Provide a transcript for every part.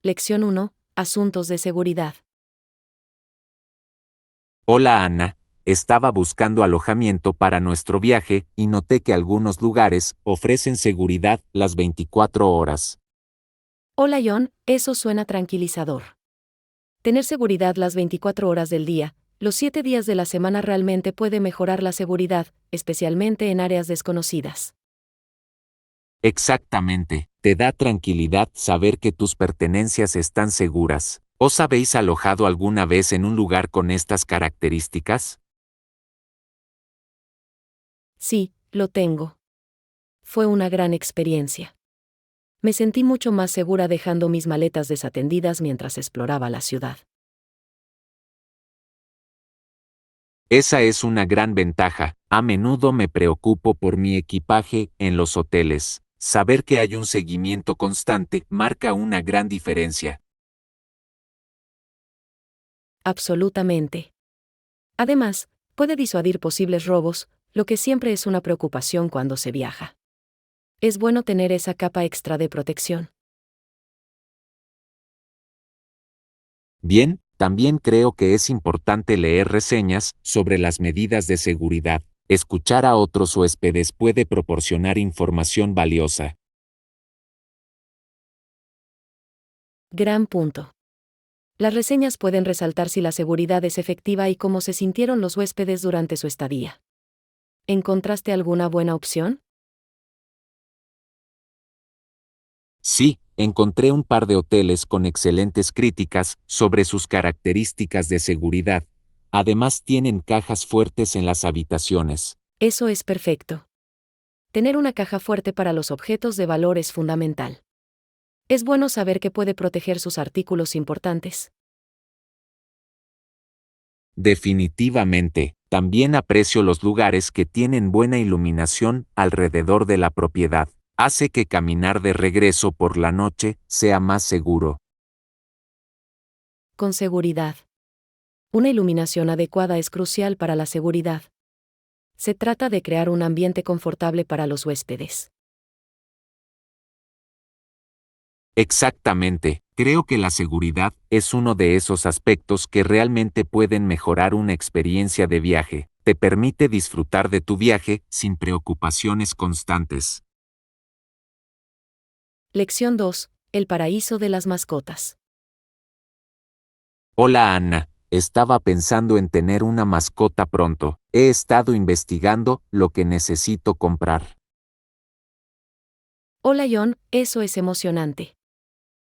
Lección 1. Asuntos de seguridad. Hola Ana, estaba buscando alojamiento para nuestro viaje y noté que algunos lugares ofrecen seguridad las 24 horas. Hola John, eso suena tranquilizador. Tener seguridad las 24 horas del día, los 7 días de la semana realmente puede mejorar la seguridad, especialmente en áreas desconocidas. Exactamente, te da tranquilidad saber que tus pertenencias están seguras. ¿Os habéis alojado alguna vez en un lugar con estas características? Sí, lo tengo. Fue una gran experiencia. Me sentí mucho más segura dejando mis maletas desatendidas mientras exploraba la ciudad. Esa es una gran ventaja. A menudo me preocupo por mi equipaje en los hoteles. Saber que hay un seguimiento constante marca una gran diferencia. Absolutamente. Además, puede disuadir posibles robos, lo que siempre es una preocupación cuando se viaja. Es bueno tener esa capa extra de protección. Bien, también creo que es importante leer reseñas sobre las medidas de seguridad. Escuchar a otros huéspedes puede proporcionar información valiosa. Gran punto. Las reseñas pueden resaltar si la seguridad es efectiva y cómo se sintieron los huéspedes durante su estadía. ¿Encontraste alguna buena opción? Sí, encontré un par de hoteles con excelentes críticas sobre sus características de seguridad. Además tienen cajas fuertes en las habitaciones. Eso es perfecto. Tener una caja fuerte para los objetos de valor es fundamental. Es bueno saber que puede proteger sus artículos importantes. Definitivamente, también aprecio los lugares que tienen buena iluminación alrededor de la propiedad. Hace que caminar de regreso por la noche sea más seguro. Con seguridad. Una iluminación adecuada es crucial para la seguridad. Se trata de crear un ambiente confortable para los huéspedes. Exactamente, creo que la seguridad es uno de esos aspectos que realmente pueden mejorar una experiencia de viaje. Te permite disfrutar de tu viaje sin preocupaciones constantes. Lección 2. El paraíso de las mascotas. Hola Ana, estaba pensando en tener una mascota pronto. He estado investigando lo que necesito comprar. Hola John, eso es emocionante.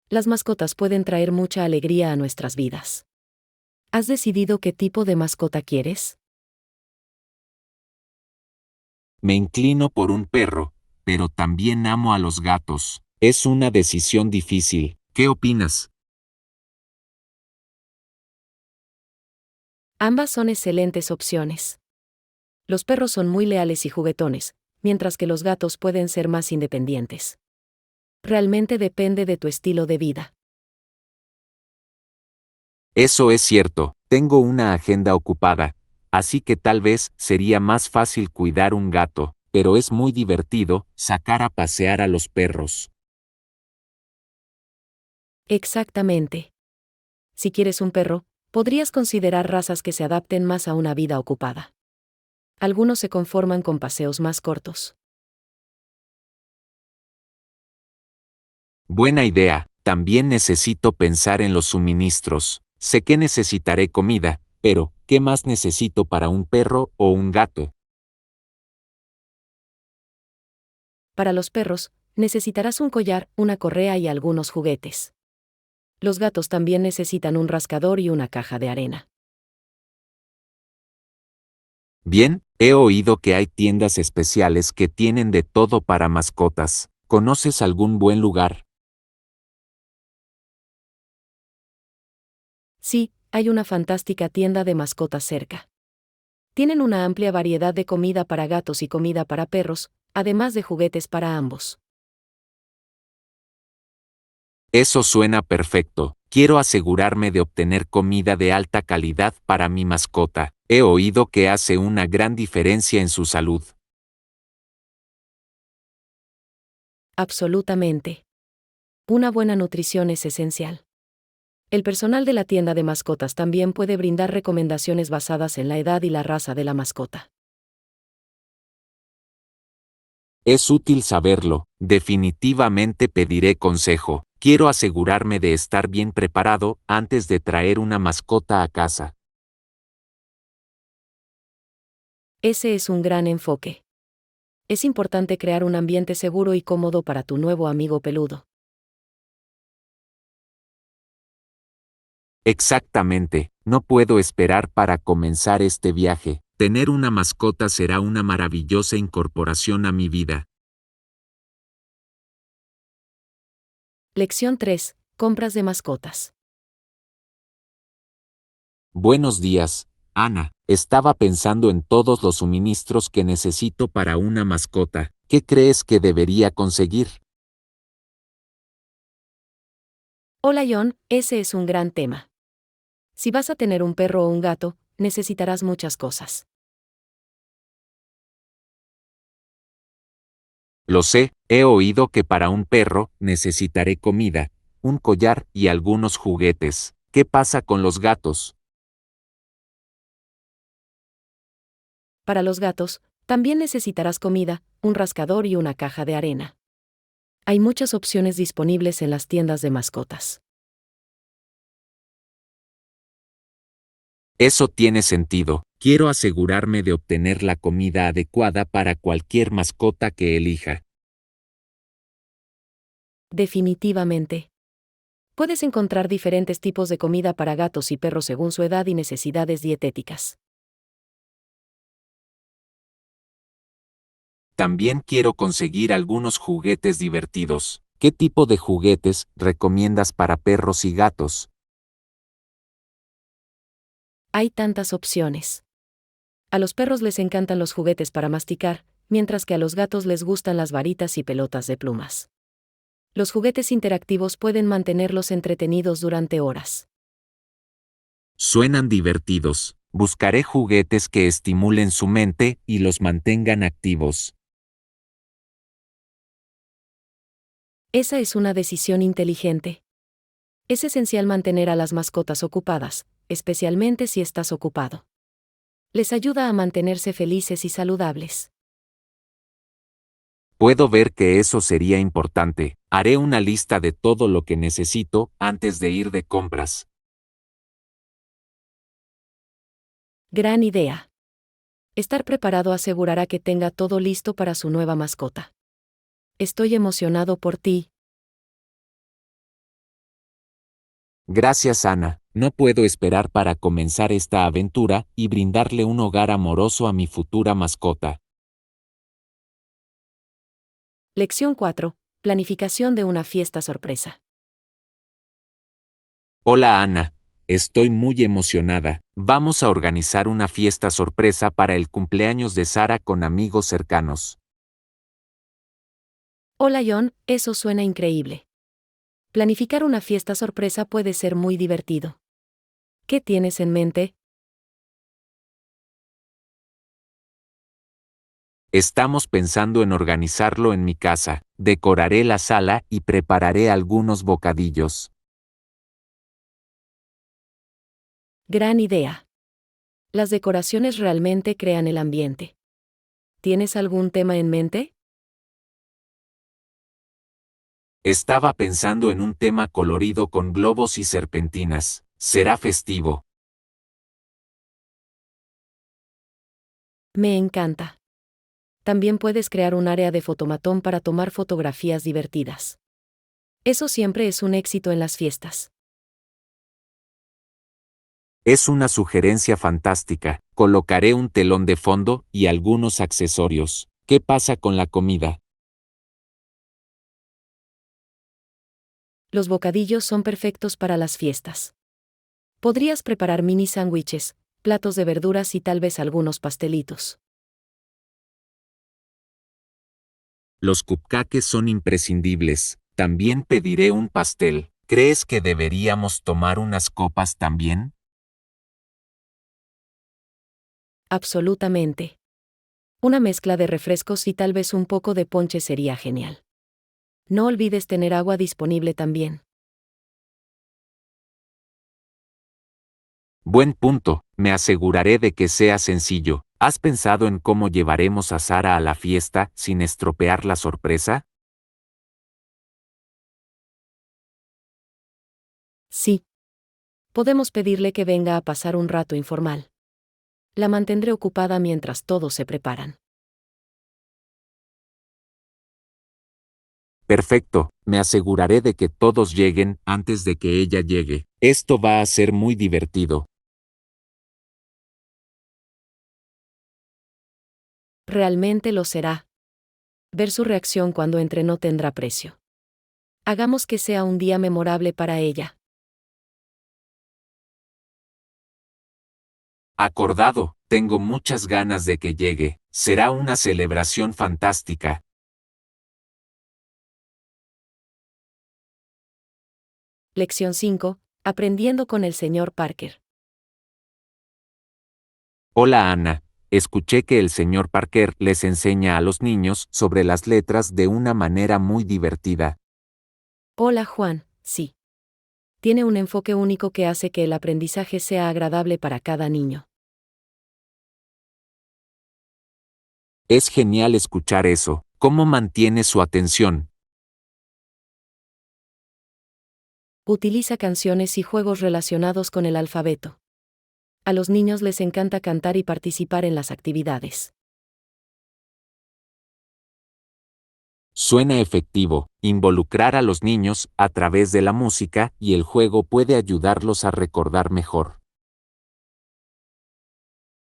Las mascotas pueden traer mucha alegría a nuestras vidas. ¿Has decidido qué tipo de mascota quieres? Me inclino por un perro, pero también amo a los gatos. Es una decisión difícil. ¿Qué opinas? Ambas son excelentes opciones. Los perros son muy leales y juguetones, mientras que los gatos pueden ser más independientes. Realmente depende de tu estilo de vida. Eso es cierto, tengo una agenda ocupada, así que tal vez sería más fácil cuidar un gato, pero es muy divertido sacar a pasear a los perros. Exactamente. Si quieres un perro, podrías considerar razas que se adapten más a una vida ocupada. Algunos se conforman con paseos más cortos. Buena idea, también necesito pensar en los suministros. Sé que necesitaré comida, pero ¿qué más necesito para un perro o un gato? Para los perros, necesitarás un collar, una correa y algunos juguetes. Los gatos también necesitan un rascador y una caja de arena. Bien, he oído que hay tiendas especiales que tienen de todo para mascotas. ¿Conoces algún buen lugar? Sí, hay una fantástica tienda de mascotas cerca. Tienen una amplia variedad de comida para gatos y comida para perros, además de juguetes para ambos. Eso suena perfecto. Quiero asegurarme de obtener comida de alta calidad para mi mascota. He oído que hace una gran diferencia en su salud. Absolutamente. Una buena nutrición es esencial. El personal de la tienda de mascotas también puede brindar recomendaciones basadas en la edad y la raza de la mascota. Es útil saberlo, definitivamente pediré consejo. Quiero asegurarme de estar bien preparado antes de traer una mascota a casa. Ese es un gran enfoque. Es importante crear un ambiente seguro y cómodo para tu nuevo amigo peludo. Exactamente, no puedo esperar para comenzar este viaje. Tener una mascota será una maravillosa incorporación a mi vida. Lección 3. Compras de mascotas. Buenos días, Ana. Estaba pensando en todos los suministros que necesito para una mascota. ¿Qué crees que debería conseguir? Hola John, ese es un gran tema. Si vas a tener un perro o un gato, necesitarás muchas cosas. Lo sé, he oído que para un perro necesitaré comida, un collar y algunos juguetes. ¿Qué pasa con los gatos? Para los gatos, también necesitarás comida, un rascador y una caja de arena. Hay muchas opciones disponibles en las tiendas de mascotas. Eso tiene sentido. Quiero asegurarme de obtener la comida adecuada para cualquier mascota que elija. Definitivamente. Puedes encontrar diferentes tipos de comida para gatos y perros según su edad y necesidades dietéticas. También quiero conseguir algunos juguetes divertidos. ¿Qué tipo de juguetes recomiendas para perros y gatos? Hay tantas opciones. A los perros les encantan los juguetes para masticar, mientras que a los gatos les gustan las varitas y pelotas de plumas. Los juguetes interactivos pueden mantenerlos entretenidos durante horas. Suenan divertidos. Buscaré juguetes que estimulen su mente y los mantengan activos. Esa es una decisión inteligente. Es esencial mantener a las mascotas ocupadas, especialmente si estás ocupado. Les ayuda a mantenerse felices y saludables. Puedo ver que eso sería importante. Haré una lista de todo lo que necesito antes de ir de compras. Gran idea. Estar preparado asegurará que tenga todo listo para su nueva mascota. Estoy emocionado por ti. Gracias, Ana. No puedo esperar para comenzar esta aventura y brindarle un hogar amoroso a mi futura mascota. Lección 4. Planificación de una fiesta sorpresa. Hola, Ana. Estoy muy emocionada. Vamos a organizar una fiesta sorpresa para el cumpleaños de Sara con amigos cercanos. Hola John, eso suena increíble. Planificar una fiesta sorpresa puede ser muy divertido. ¿Qué tienes en mente? Estamos pensando en organizarlo en mi casa. Decoraré la sala y prepararé algunos bocadillos. Gran idea. Las decoraciones realmente crean el ambiente. ¿Tienes algún tema en mente? Estaba pensando en un tema colorido con globos y serpentinas. Será festivo. Me encanta. También puedes crear un área de fotomatón para tomar fotografías divertidas. Eso siempre es un éxito en las fiestas. Es una sugerencia fantástica. Colocaré un telón de fondo y algunos accesorios. ¿Qué pasa con la comida? Los bocadillos son perfectos para las fiestas. Podrías preparar mini sándwiches, platos de verduras y tal vez algunos pastelitos. Los cupcakes son imprescindibles. También pediré un pastel. ¿Crees que deberíamos tomar unas copas también? Absolutamente. Una mezcla de refrescos y tal vez un poco de ponche sería genial. No olvides tener agua disponible también. Buen punto, me aseguraré de que sea sencillo. ¿Has pensado en cómo llevaremos a Sara a la fiesta sin estropear la sorpresa? Sí. Podemos pedirle que venga a pasar un rato informal. La mantendré ocupada mientras todos se preparan. Perfecto, me aseguraré de que todos lleguen antes de que ella llegue. Esto va a ser muy divertido. Realmente lo será. Ver su reacción cuando entre no tendrá precio. Hagamos que sea un día memorable para ella. Acordado, tengo muchas ganas de que llegue. Será una celebración fantástica. Lección 5. Aprendiendo con el señor Parker. Hola Ana, escuché que el señor Parker les enseña a los niños sobre las letras de una manera muy divertida. Hola Juan, sí. Tiene un enfoque único que hace que el aprendizaje sea agradable para cada niño. Es genial escuchar eso. ¿Cómo mantiene su atención? Utiliza canciones y juegos relacionados con el alfabeto. A los niños les encanta cantar y participar en las actividades. Suena efectivo. Involucrar a los niños a través de la música y el juego puede ayudarlos a recordar mejor.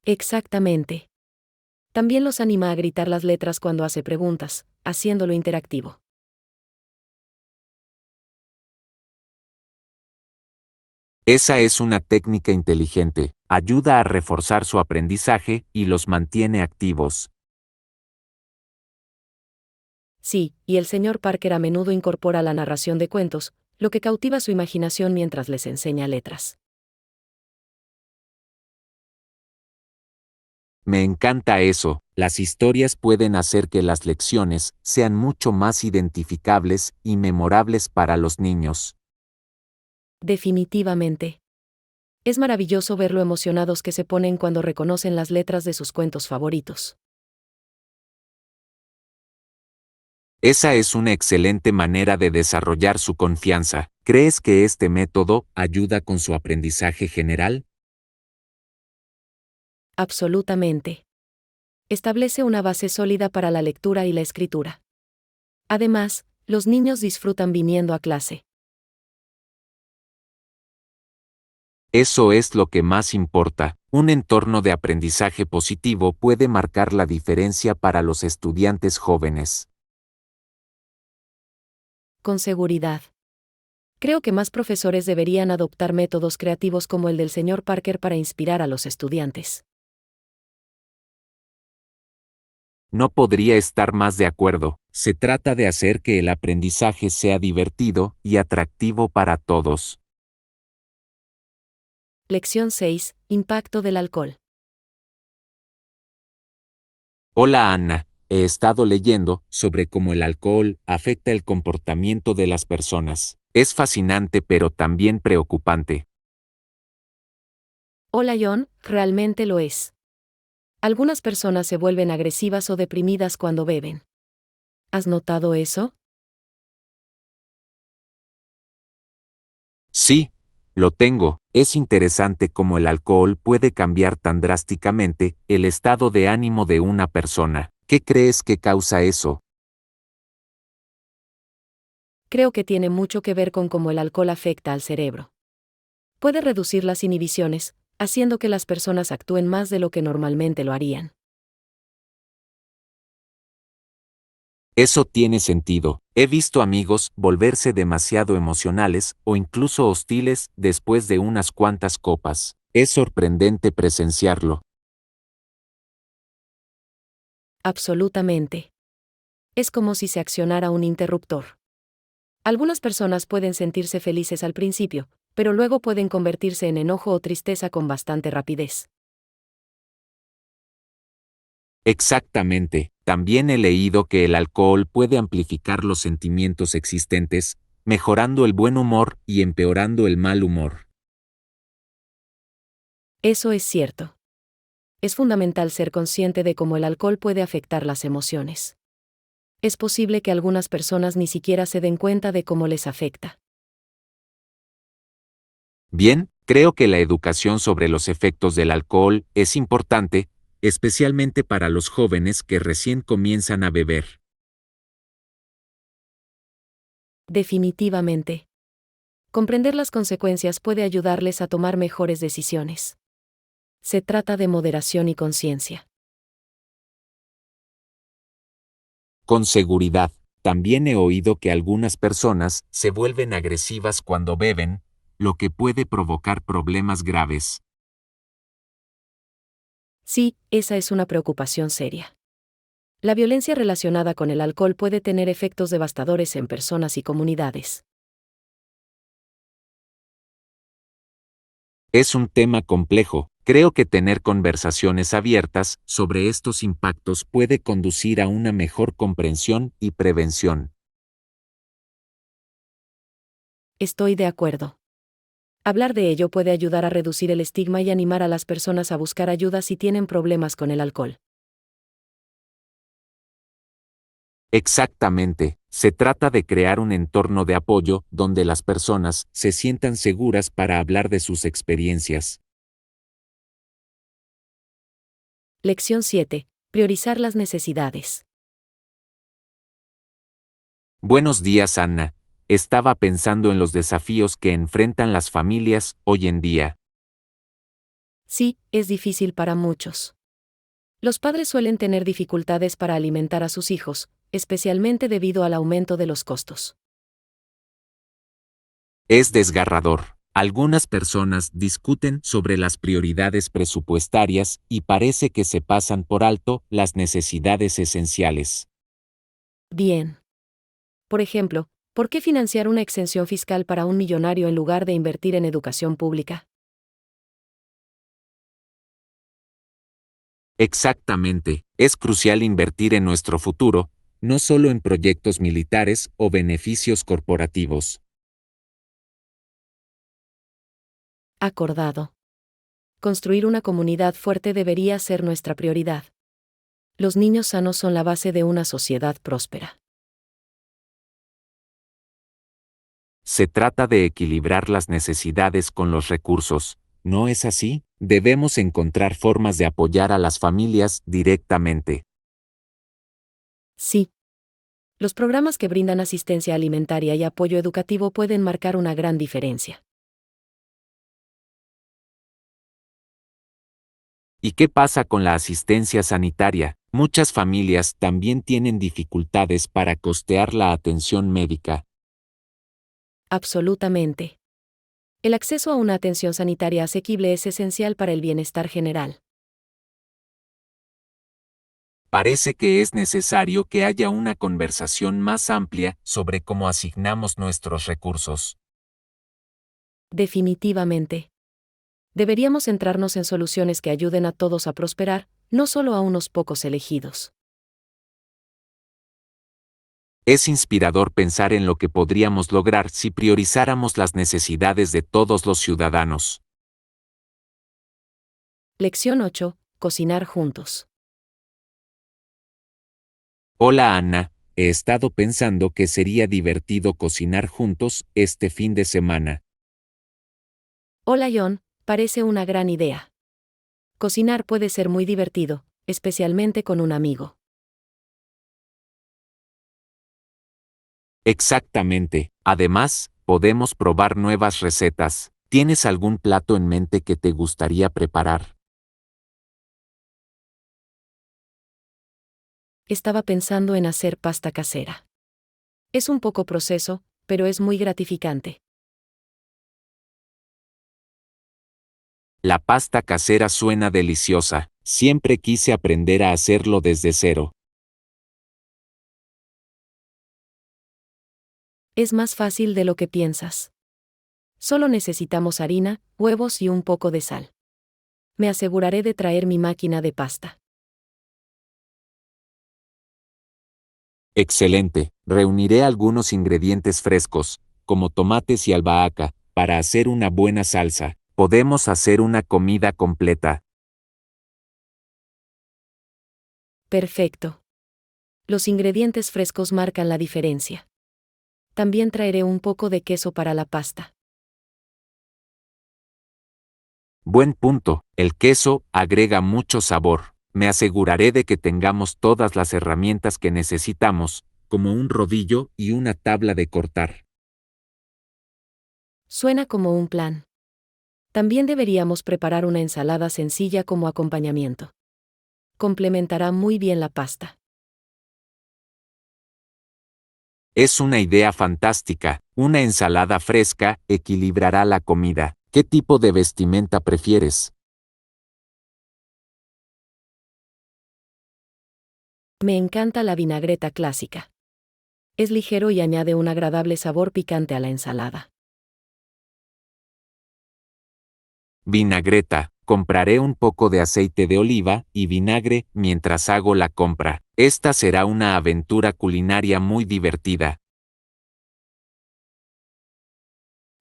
Exactamente. También los anima a gritar las letras cuando hace preguntas, haciéndolo interactivo. Esa es una técnica inteligente. Ayuda a reforzar su aprendizaje y los mantiene activos. Sí, y el señor Parker a menudo incorpora la narración de cuentos, lo que cautiva su imaginación mientras les enseña letras. Me encanta eso. Las historias pueden hacer que las lecciones sean mucho más identificables y memorables para los niños. Definitivamente. Es maravilloso ver lo emocionados que se ponen cuando reconocen las letras de sus cuentos favoritos. Esa es una excelente manera de desarrollar su confianza. ¿Crees que este método ayuda con su aprendizaje general? Absolutamente. Establece una base sólida para la lectura y la escritura. Además, los niños disfrutan viniendo a clase. Eso es lo que más importa. Un entorno de aprendizaje positivo puede marcar la diferencia para los estudiantes jóvenes. Con seguridad. Creo que más profesores deberían adoptar métodos creativos como el del señor Parker para inspirar a los estudiantes. No podría estar más de acuerdo. Se trata de hacer que el aprendizaje sea divertido y atractivo para todos. Lección 6. Impacto del alcohol. Hola Ana, he estado leyendo sobre cómo el alcohol afecta el comportamiento de las personas. Es fascinante pero también preocupante. Hola John, realmente lo es. Algunas personas se vuelven agresivas o deprimidas cuando beben. ¿Has notado eso? Sí, lo tengo. Es interesante cómo el alcohol puede cambiar tan drásticamente el estado de ánimo de una persona. ¿Qué crees que causa eso? Creo que tiene mucho que ver con cómo el alcohol afecta al cerebro. Puede reducir las inhibiciones, haciendo que las personas actúen más de lo que normalmente lo harían. Eso tiene sentido. He visto amigos volverse demasiado emocionales o incluso hostiles después de unas cuantas copas. Es sorprendente presenciarlo. Absolutamente. Es como si se accionara un interruptor. Algunas personas pueden sentirse felices al principio, pero luego pueden convertirse en enojo o tristeza con bastante rapidez. Exactamente. También he leído que el alcohol puede amplificar los sentimientos existentes, mejorando el buen humor y empeorando el mal humor. Eso es cierto. Es fundamental ser consciente de cómo el alcohol puede afectar las emociones. Es posible que algunas personas ni siquiera se den cuenta de cómo les afecta. Bien, creo que la educación sobre los efectos del alcohol es importante, especialmente para los jóvenes que recién comienzan a beber. Definitivamente. Comprender las consecuencias puede ayudarles a tomar mejores decisiones. Se trata de moderación y conciencia. Con seguridad, también he oído que algunas personas se vuelven agresivas cuando beben, lo que puede provocar problemas graves. Sí, esa es una preocupación seria. La violencia relacionada con el alcohol puede tener efectos devastadores en personas y comunidades. Es un tema complejo. Creo que tener conversaciones abiertas sobre estos impactos puede conducir a una mejor comprensión y prevención. Estoy de acuerdo. Hablar de ello puede ayudar a reducir el estigma y animar a las personas a buscar ayuda si tienen problemas con el alcohol. Exactamente, se trata de crear un entorno de apoyo donde las personas se sientan seguras para hablar de sus experiencias. Lección 7. Priorizar las necesidades. Buenos días, Anna. Estaba pensando en los desafíos que enfrentan las familias hoy en día. Sí, es difícil para muchos. Los padres suelen tener dificultades para alimentar a sus hijos, especialmente debido al aumento de los costos. Es desgarrador. Algunas personas discuten sobre las prioridades presupuestarias y parece que se pasan por alto las necesidades esenciales. Bien. Por ejemplo, ¿por qué financiar una exención fiscal para un millonario en lugar de invertir en educación pública? Exactamente, es crucial invertir en nuestro futuro, no solo en proyectos militares o beneficios corporativos. Acordado. Construir una comunidad fuerte debería ser nuestra prioridad. Los niños sanos son la base de una sociedad próspera. Se trata de equilibrar las necesidades con los recursos, ¿no es así? Debemos encontrar formas de apoyar a las familias directamente. Sí. Los programas que brindan asistencia alimentaria y apoyo educativo pueden marcar una gran diferencia. ¿Y qué pasa con la asistencia sanitaria? Muchas familias también tienen dificultades para costear la atención médica. Absolutamente. El acceso a una atención sanitaria asequible es esencial para el bienestar general. Parece que es necesario que haya una conversación más amplia sobre cómo asignamos nuestros recursos. Definitivamente. Deberíamos centrarnos en soluciones que ayuden a todos a prosperar, no solo a unos pocos elegidos. Es inspirador pensar en lo que podríamos lograr si priorizáramos las necesidades de todos los ciudadanos. Lección 8. Cocinar juntos. Hola Ana, he estado pensando que sería divertido cocinar juntos este fin de semana. Hola John, parece una gran idea. Cocinar puede ser muy divertido, especialmente con un amigo. Exactamente. Además, podemos probar nuevas recetas. ¿Tienes algún plato en mente que te gustaría preparar? Estaba pensando en hacer pasta casera. Es un poco proceso, pero es muy gratificante. La pasta casera suena deliciosa. Siempre quise aprender a hacerlo desde cero. Es más fácil de lo que piensas. Solo necesitamos harina, huevos y un poco de sal. Me aseguraré de traer mi máquina de pasta. Excelente. Reuniré algunos ingredientes frescos, como tomates y albahaca, para hacer una buena salsa. podemos hacer una comida completa. Perfecto. Los ingredientes frescos marcan la diferencia. También traeré un poco de queso para la pasta. Buen punto, el queso agrega mucho sabor. Me aseguraré de que tengamos todas las herramientas que necesitamos, como un rodillo y una tabla de cortar. Suena como un plan. También deberíamos preparar una ensalada sencilla como acompañamiento. Complementará muy bien la pasta. Es una idea fantástica. Una ensalada fresca equilibrará la comida. ¿Qué tipo de vestimenta prefieres? Me encanta la vinagreta clásica. Es ligero y añade un agradable sabor picante a la ensalada. Vinagreta. Compraré un poco de aceite de oliva y vinagre mientras hago la compra. Esta será una aventura culinaria muy divertida.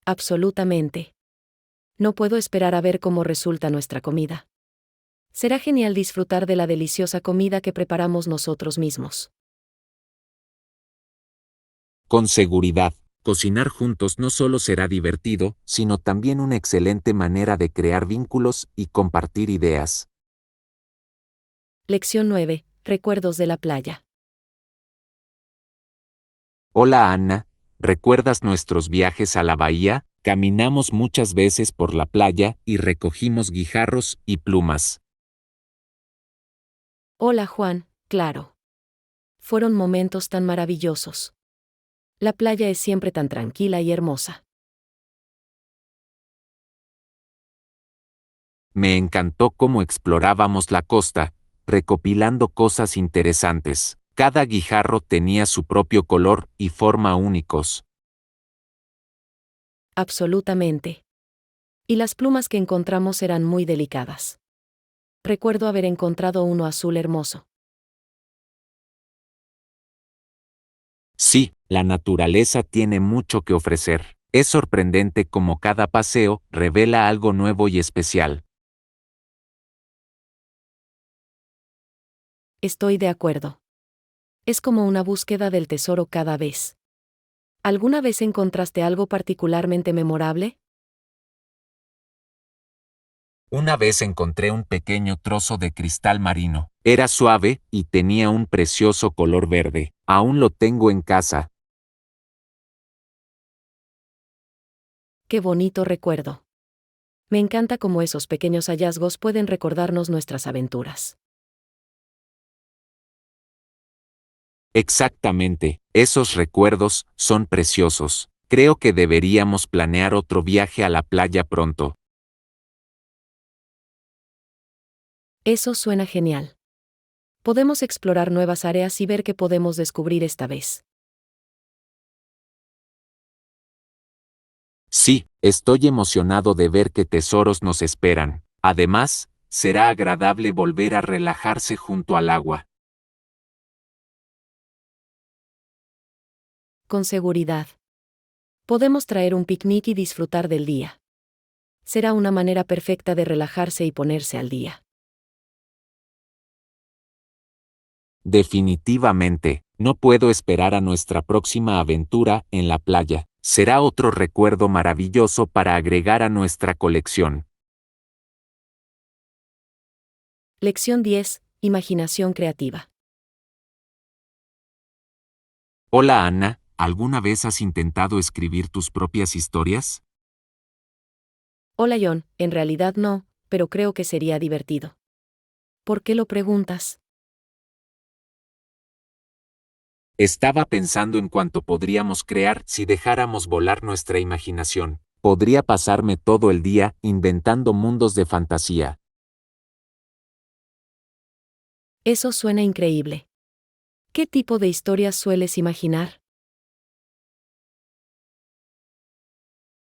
Absolutamente. No puedo esperar a ver cómo resulta nuestra comida. Será genial disfrutar de la deliciosa comida que preparamos nosotros mismos. Con seguridad, cocinar juntos no solo será divertido, sino también una excelente manera de crear vínculos y compartir ideas. Lección 9. Recuerdos de la playa. Hola Ana, ¿recuerdas nuestros viajes a la bahía? Caminamos muchas veces por la playa y recogimos guijarros y plumas. Hola Juan, claro. Fueron momentos tan maravillosos. La playa es siempre tan tranquila y hermosa. Me encantó cómo explorábamos la costa, recopilando cosas interesantes. Cada guijarro tenía su propio color y forma únicos. Absolutamente. Y las plumas que encontramos eran muy delicadas. Recuerdo haber encontrado uno azul hermoso. Sí, la naturaleza tiene mucho que ofrecer. Es sorprendente cómo cada paseo revela algo nuevo y especial. Estoy de acuerdo. Es como una búsqueda del tesoro cada vez. ¿Alguna vez encontraste algo particularmente memorable? Una vez encontré un pequeño trozo de cristal marino. Era suave y tenía un precioso color verde. Aún lo tengo en casa. Qué bonito recuerdo. Me encanta cómo esos pequeños hallazgos pueden recordarnos nuestras aventuras. Exactamente, esos recuerdos son preciosos. Creo que deberíamos planear otro viaje a la playa pronto. Eso suena genial. Podemos explorar nuevas áreas y ver qué podemos descubrir esta vez. Sí, estoy emocionado de ver qué tesoros nos esperan. Además, será agradable volver a relajarse junto al agua. Con seguridad. Podemos traer un picnic y disfrutar del día. Será una manera perfecta de relajarse y ponerse al día. Definitivamente, no puedo esperar a nuestra próxima aventura en la playa. Será otro recuerdo maravilloso para agregar a nuestra colección. Lección 10. Imaginación creativa. Hola Ana, ¿alguna vez has intentado escribir tus propias historias? Hola John, en realidad no, pero creo que sería divertido. ¿Por qué lo preguntas? Estaba pensando en cuánto podríamos crear si dejáramos volar nuestra imaginación. Podría pasarme todo el día inventando mundos de fantasía. Eso suena increíble. ¿Qué tipo de historias sueles imaginar?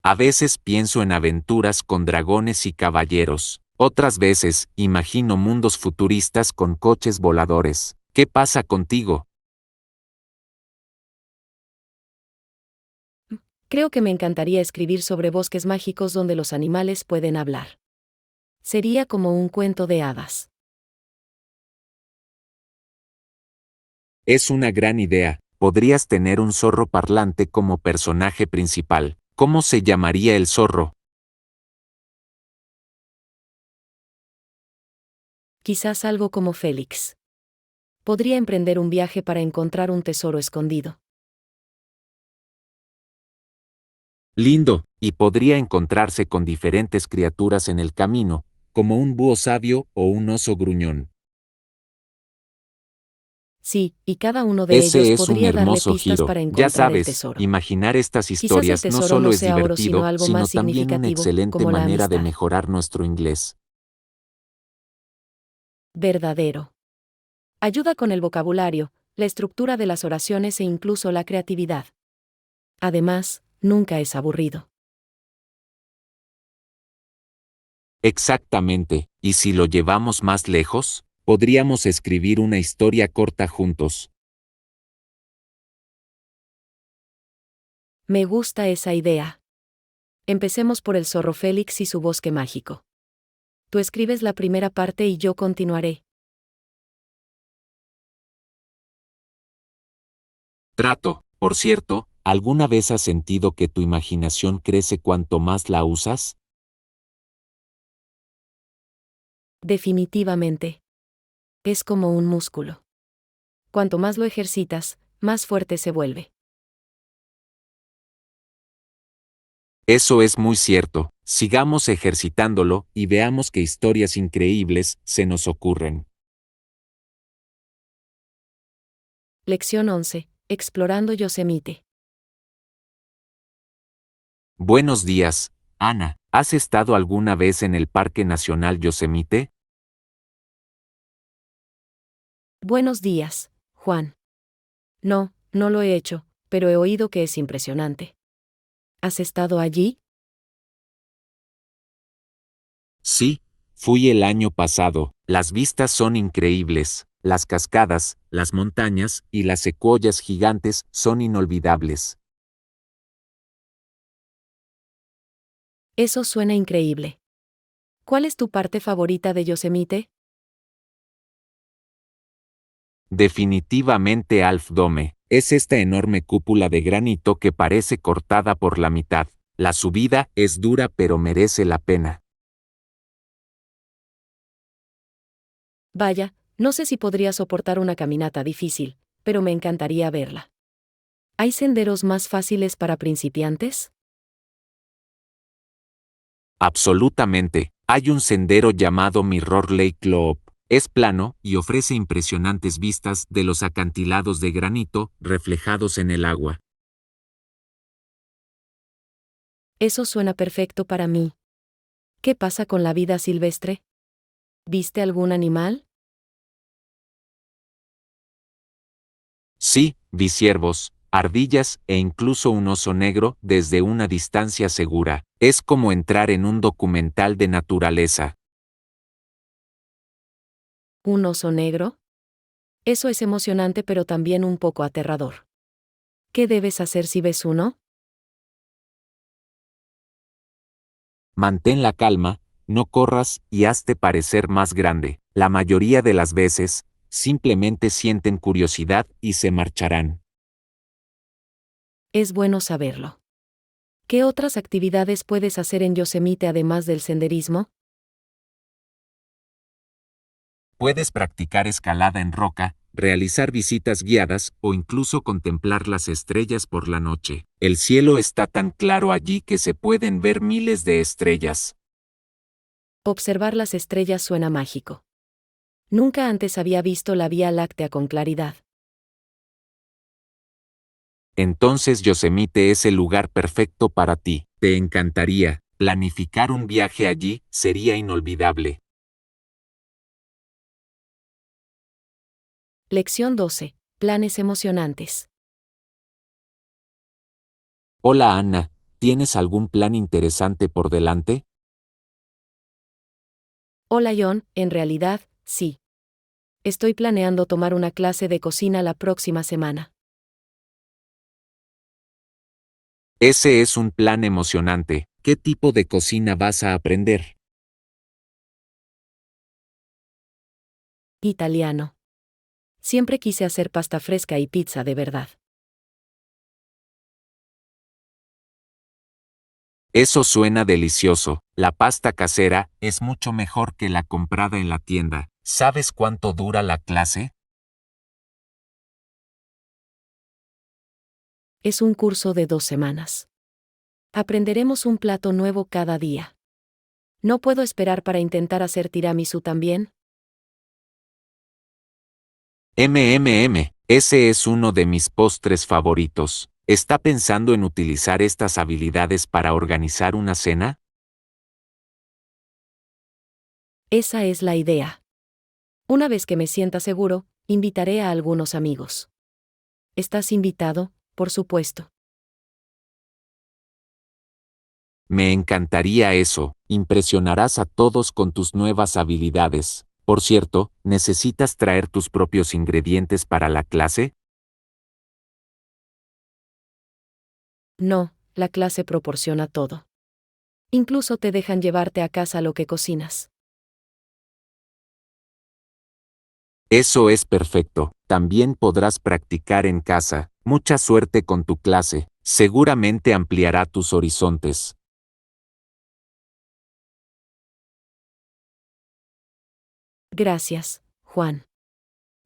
A veces pienso en aventuras con dragones y caballeros. Otras veces, imagino mundos futuristas con coches voladores. ¿Qué pasa contigo? Creo que me encantaría escribir sobre bosques mágicos donde los animales pueden hablar. Sería como un cuento de hadas. Es una gran idea. Podrías tener un zorro parlante como personaje principal. ¿Cómo se llamaría el zorro? Quizás algo como Félix. Podría emprender un viaje para encontrar un tesoro escondido. Lindo, y podría encontrarse con diferentes criaturas en el camino, como un búho sabio o un oso gruñón. Sí, y cada uno de ellos Ese es un podría darle hermoso pistas giro. para Ya encontrar el sabes, tesoro. imaginar estas Quizás el historias no tesoro no solo es sea oro sino divertido, algo sino más también una significativo, excelente como la manera de amistad. mejorar nuestro inglés. Verdadero. Ayuda con el vocabulario, la estructura de las oraciones e incluso la creatividad. Además, nunca es aburrido. Exactamente, y si lo llevamos más lejos, podríamos escribir una historia corta juntos. Me gusta esa idea. Empecemos por el zorro Félix y su bosque mágico. Tú escribes la primera parte y yo continuaré. Trato, por cierto, ¿alguna vez has sentido que tu imaginación crece cuanto más la usas? Definitivamente. Es como un músculo. Cuanto más lo ejercitas, más fuerte se vuelve. Eso es muy cierto. Sigamos ejercitándolo y veamos qué historias increíbles se nos ocurren. Lección 11. Explorando Yosemite. Buenos días, Ana. ¿Has estado alguna vez en el Parque Nacional Yosemite? Buenos días, Juan. No, no lo he hecho, pero he oído que es impresionante. ¿Has estado allí? Sí, fui el año pasado. Las vistas son increíbles. Las cascadas, las montañas y las secuoyas gigantes son inolvidables. Eso suena increíble. ¿Cuál es tu parte favorita de Yosemite? Definitivamente Alf Dome. Es esta enorme cúpula de granito que parece cortada por la mitad. La subida es dura pero merece la pena. Vaya, no sé si podría soportar una caminata difícil, pero me encantaría verla. ¿Hay senderos más fáciles para principiantes? Absolutamente. Hay un sendero llamado Mirror Lake Loop. Es plano y ofrece impresionantes vistas de los acantilados de granito reflejados en el agua. Eso suena perfecto para mí. ¿Qué pasa con la vida silvestre? ¿Viste algún animal? Sí, vi ciervos, ardillas e incluso un oso negro desde una distancia segura. Es como entrar en un documental de naturaleza. ¿Un oso negro? Eso es emocionante pero también un poco aterrador. ¿Qué debes hacer si ves uno? Mantén la calma, no corras y hazte parecer más grande. La mayoría de las veces, simplemente sienten curiosidad y se marcharán. Es bueno saberlo. ¿Qué otras actividades puedes hacer en Yosemite además del senderismo? Puedes practicar escalada en roca, realizar visitas guiadas o incluso contemplar las estrellas por la noche. El cielo está tan claro allí que se pueden ver miles de estrellas. Observar las estrellas suena mágico. Nunca antes había visto la Vía Láctea con claridad. Entonces Yosemite es el lugar perfecto para ti. Te encantaría. Planificar un viaje allí sería inolvidable. Lección 12. Planes emocionantes. Hola Ana, ¿tienes algún plan interesante por delante? Hola John, en realidad, sí. Estoy planeando tomar una clase de cocina la próxima semana. Ese es un plan emocionante. ¿Qué tipo de cocina vas a aprender? Italiano. Siempre quise hacer pasta fresca y pizza de verdad. Eso suena delicioso. La pasta casera es mucho mejor que la comprada en la tienda. ¿Sabes cuánto dura la clase? Es un curso de 2 semanas. Aprenderemos un plato nuevo cada día. ¿No puedo esperar para intentar hacer tiramisú también? Ese es uno de mis postres favoritos. ¿Está pensando en utilizar estas habilidades para organizar una cena? Esa es la idea. Una vez que me sienta seguro, invitaré a algunos amigos. ¿Estás invitado, por supuesto? Me encantaría eso. Impresionarás a todos con tus nuevas habilidades. Por cierto, ¿necesitas traer tus propios ingredientes para la clase? No, la clase proporciona todo. Incluso te dejan llevarte a casa lo que cocinas. Eso es perfecto. También podrás practicar en casa. Mucha suerte con tu clase. Seguramente ampliará tus horizontes. Gracias, Juan.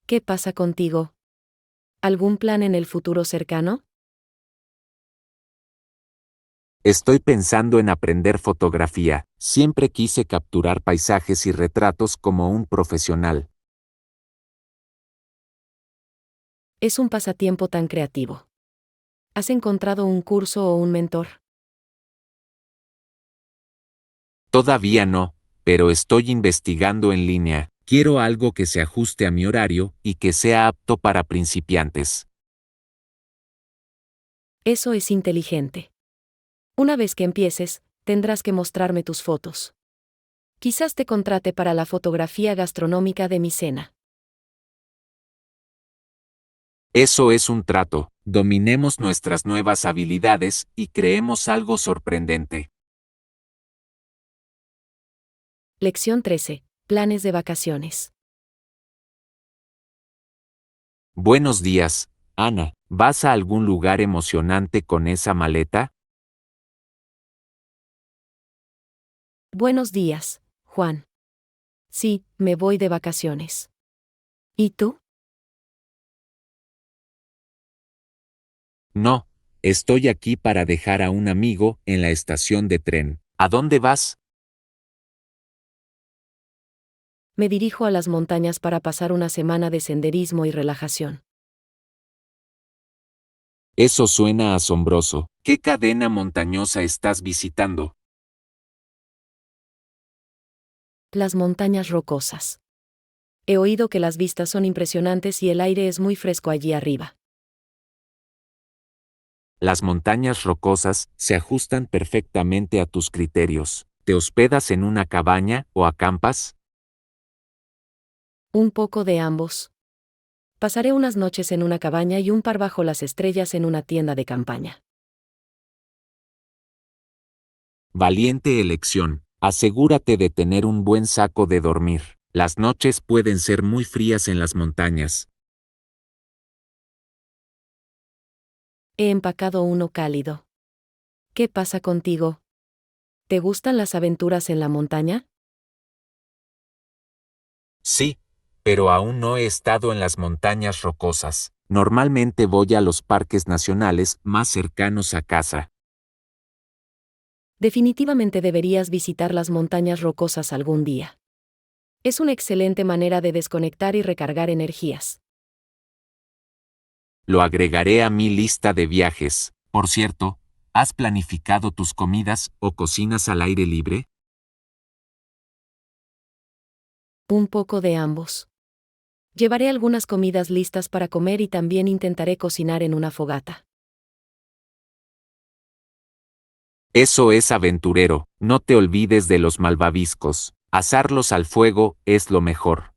¿Qué pasa contigo? ¿Algún plan en el futuro cercano? Estoy pensando en aprender fotografía. Siempre quise capturar paisajes y retratos como un profesional. Es un pasatiempo tan creativo. ¿Has encontrado un curso o un mentor? Todavía no, pero estoy investigando en línea. Quiero algo que se ajuste a mi horario y que sea apto para principiantes. Eso es inteligente. Una vez que empieces, tendrás que mostrarme tus fotos. Quizás te contrate para la fotografía gastronómica de mi cena. Eso es un trato. Dominemos nuestras nuevas habilidades y creemos algo sorprendente. Lección 13. Planes de vacaciones. Buenos días, Ana. ¿Vas a algún lugar emocionante con esa maleta? Buenos días, Juan. Sí, me voy de vacaciones. ¿Y tú? No, estoy aquí para dejar a un amigo en la estación de tren. ¿A dónde vas? Me dirijo a las montañas para pasar una semana de senderismo y relajación. Eso suena asombroso. ¿Qué cadena montañosa estás visitando? Las montañas rocosas. He oído que las vistas son impresionantes y el aire es muy fresco allí arriba. Las montañas rocosas se ajustan perfectamente a tus criterios. ¿Te hospedas en una cabaña o acampas? Un poco de ambos. Pasaré unas noches en una cabaña y un par bajo las estrellas en una tienda de campaña. Valiente elección. Asegúrate de tener un buen saco de dormir. Las noches pueden ser muy frías en las montañas. He empacado uno cálido. ¿Qué pasa contigo? ¿Te gustan las aventuras en la montaña? Sí, pero aún no he estado en las montañas rocosas. Normalmente voy a los parques nacionales más cercanos a casa. Definitivamente deberías visitar las montañas rocosas algún día. Es una excelente manera de desconectar y recargar energías. Lo agregaré a mi lista de viajes. Por cierto, ¿has planificado tus comidas o cocinas al aire libre? Un poco de ambos. Llevaré algunas comidas listas para comer y también intentaré cocinar en una fogata. Eso es aventurero. No te olvides de los malvaviscos. Asarlos al fuego es lo mejor.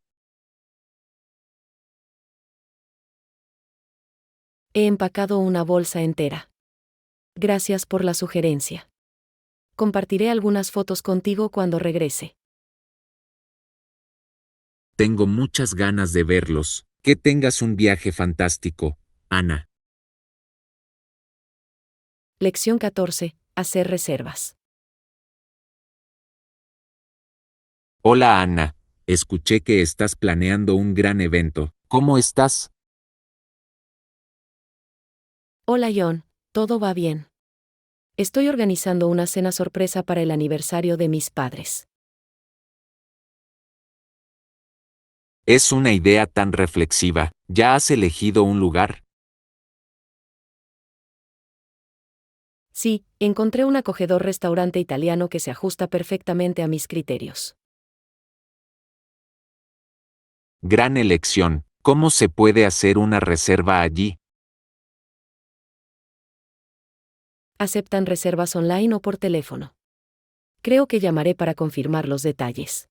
He empacado una bolsa entera. Gracias por la sugerencia. Compartiré algunas fotos contigo cuando regrese. Tengo muchas ganas de verlos. Que tengas un viaje fantástico, Ana. Lección 14. Hacer reservas. Hola Ana, escuché que estás planeando un gran evento. ¿Cómo estás? Hola John, todo va bien. Estoy organizando una cena sorpresa para el aniversario de mis padres. Es una idea tan reflexiva. ¿Ya has elegido un lugar? Sí, encontré un acogedor restaurante italiano que se ajusta perfectamente a mis criterios. Gran elección. ¿Cómo se puede hacer una reserva allí? Aceptan reservas online o por teléfono. Creo que llamaré para confirmar los detalles.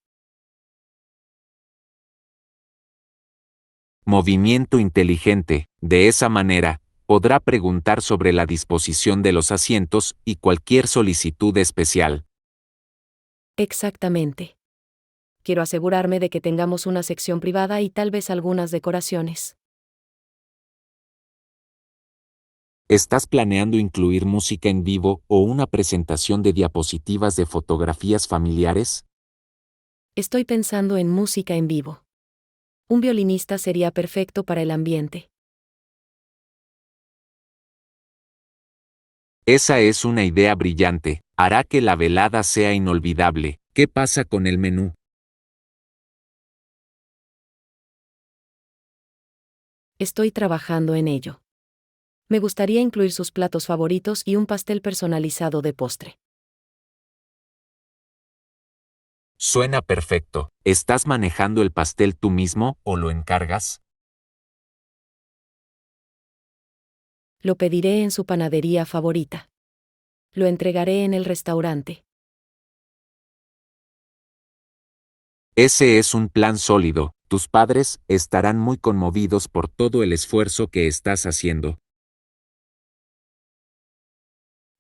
Movimiento inteligente. De esa manera, podrá preguntar sobre la disposición de los asientos y cualquier solicitud especial. Exactamente. Quiero asegurarme de que tengamos una sección privada y tal vez algunas decoraciones. ¿Estás planeando incluir música en vivo o una presentación de diapositivas de fotografías familiares? Estoy pensando en música en vivo. Un violinista sería perfecto para el ambiente. Esa es una idea brillante. Hará que la velada sea inolvidable. ¿Qué pasa con el menú? Estoy trabajando en ello. Me gustaría incluir sus platos favoritos y un pastel personalizado de postre. Suena perfecto. ¿Estás manejando el pastel tú mismo o lo encargas? Lo pediré en su panadería favorita. Lo entregaré en el restaurante. Ese es un plan sólido. Tus padres estarán muy conmovidos por todo el esfuerzo que estás haciendo.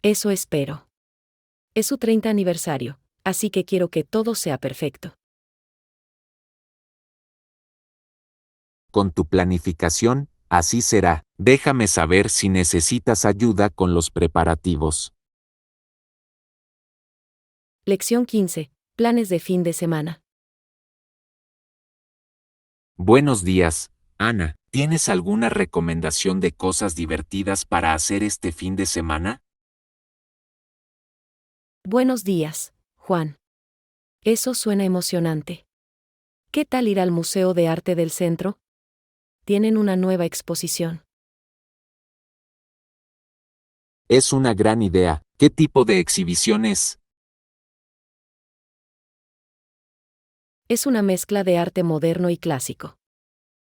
Eso espero. Es su 30 aniversario, así que quiero que todo sea perfecto. Con tu planificación, así será. Déjame saber si necesitas ayuda con los preparativos. Lección 15. Planes de fin de semana. Buenos días, Ana. ¿Tienes alguna recomendación de cosas divertidas para hacer este fin de semana? Buenos días, Juan. Eso suena emocionante. ¿Qué tal ir al Museo de Arte del Centro? Tienen una nueva exposición. Es una gran idea. ¿Qué tipo de exhibición es? Es una mezcla de arte moderno y clásico.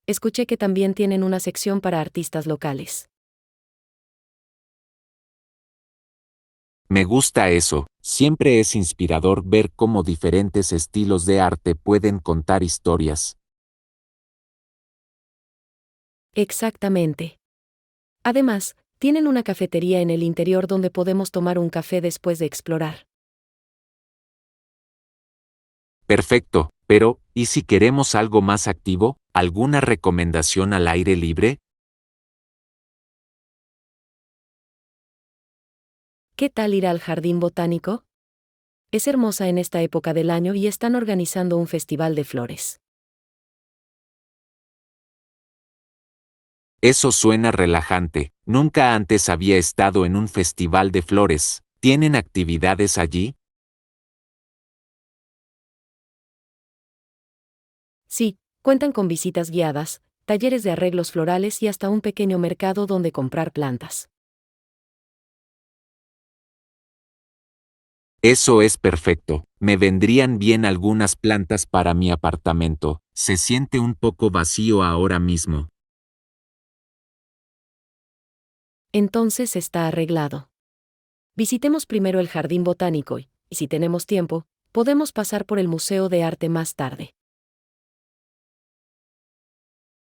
Escuché que también tienen una sección para artistas locales. Me gusta eso. Siempre es inspirador ver cómo diferentes estilos de arte pueden contar historias. Exactamente. Además, tienen una cafetería en el interior donde podemos tomar un café después de explorar. Perfecto, pero, ¿y si queremos algo más activo? ¿Alguna recomendación al aire libre? ¿Qué tal ir al jardín botánico? Es hermosa en esta época del año y están organizando un festival de flores. Eso suena relajante. Nunca antes había estado en un festival de flores. ¿Tienen actividades allí? Sí, cuentan con visitas guiadas, talleres de arreglos florales y hasta un pequeño mercado donde comprar plantas. Eso es perfecto. Me vendrían bien algunas plantas para mi apartamento. Se siente un poco vacío ahora mismo. Entonces está arreglado. Visitemos primero el jardín botánico y, si tenemos tiempo, podemos pasar por el Museo de Arte más tarde.